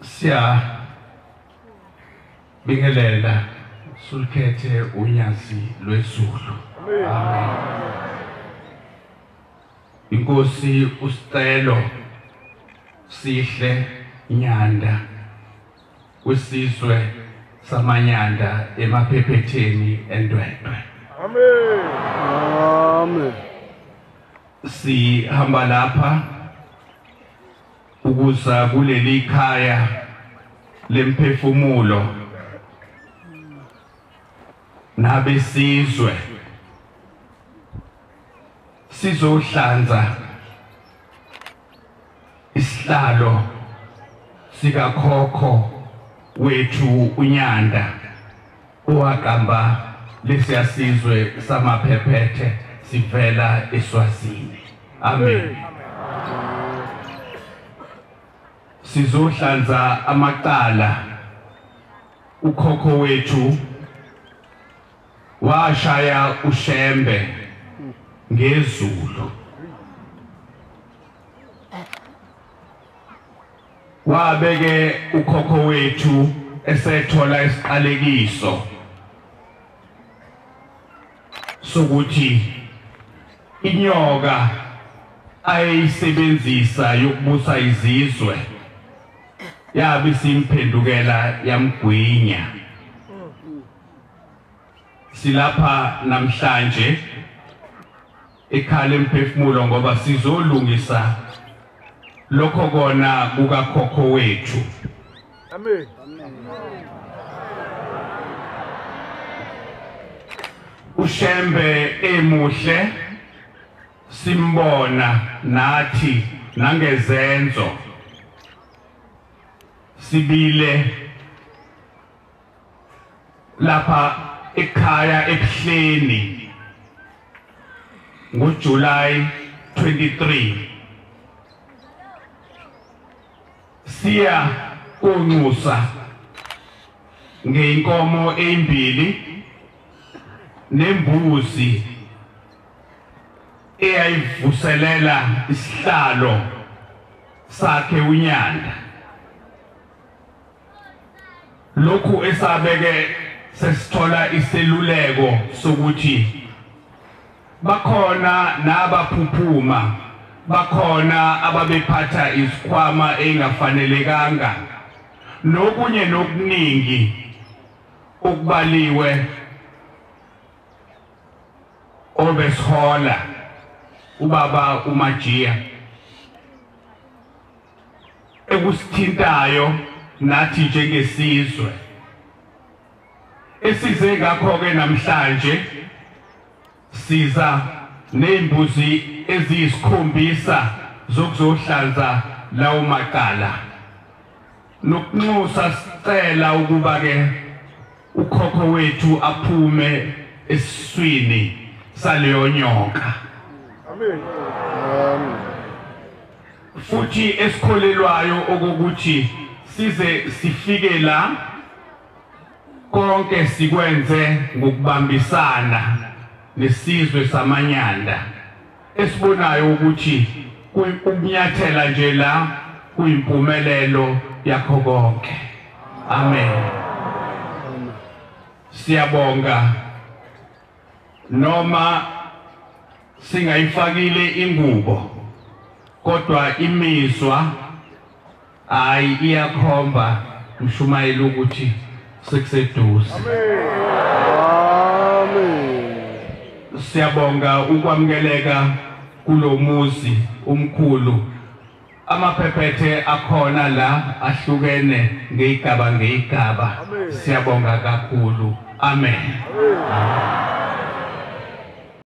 Siya bingelela sulkhethe unyazi lwezulu. Amen. Inkosi usicelo sihle Nyanda kwisizwe samanyanda emaphephetheni endwendwe. Amen. Amen. Sihamba lapha ukuza kuleli khaya lemphefumulo nabesizwe sizohlanza isihlalo sikakhokho wethu uNyanda owaqamba lesiyasizwe samaphephethe sivela eSwazini. Amen. Sizohlanza amaqala ukhokho wethu washaya ushembe ngezulu wabeke ukhokho wethu esethola isiqalekiso sokuthi inyoka ayisebenzisa yokubusa izizwe yabe simphendukela yamgwinya. Silapha namhlanje ekhaya emphefumulo ngoba sizolungisa lokho kona kukakhokho wethu. Amen. Ushembe emuhle simbona nathi nangezenzo sibile lapha ekhaya ebuhleni ngoJuly 23 siya konxusa ngeinkomo ezimbili nembuzi eyayivuselela isihlalo sakhe uNyanda. Lokhu esabeke sesithola iseluleko sokuthi bakhona nabaphuphuma, bakhona ababephatha isikhwama engafanelekanga nokunye nokuningi okubaliwe obesihola ubaba uMajiya ekusithintayo nathi njengesizwe esize ngakho ke namhlanje siza nembuzi eziyisikhombisa zokuzohlanza lawo maqala nokunxusa sicela ukuba ke ukhokho wethu aphume esiswini saleyo nyoka. Amen. Futhi esikholelwayo okokuthi size sifike la konke sikwenze ngokubambisana nesizwe samanyanda esibonayo ukuthi kunyathela nje la kuyimpumelelo yakho konke. Amen. Siyabonga noma singayifakile ingubo kodwa imizwa ayi iyakhomba mshumayela ukuthi sekuseduze. Amen. Siyabonga ukwamukeleka kulomuzi umkhulu. Amaphephethe akhona la ahlukene ngeyigaba ngeyigaba. Siyabonga kakhulu. Amen.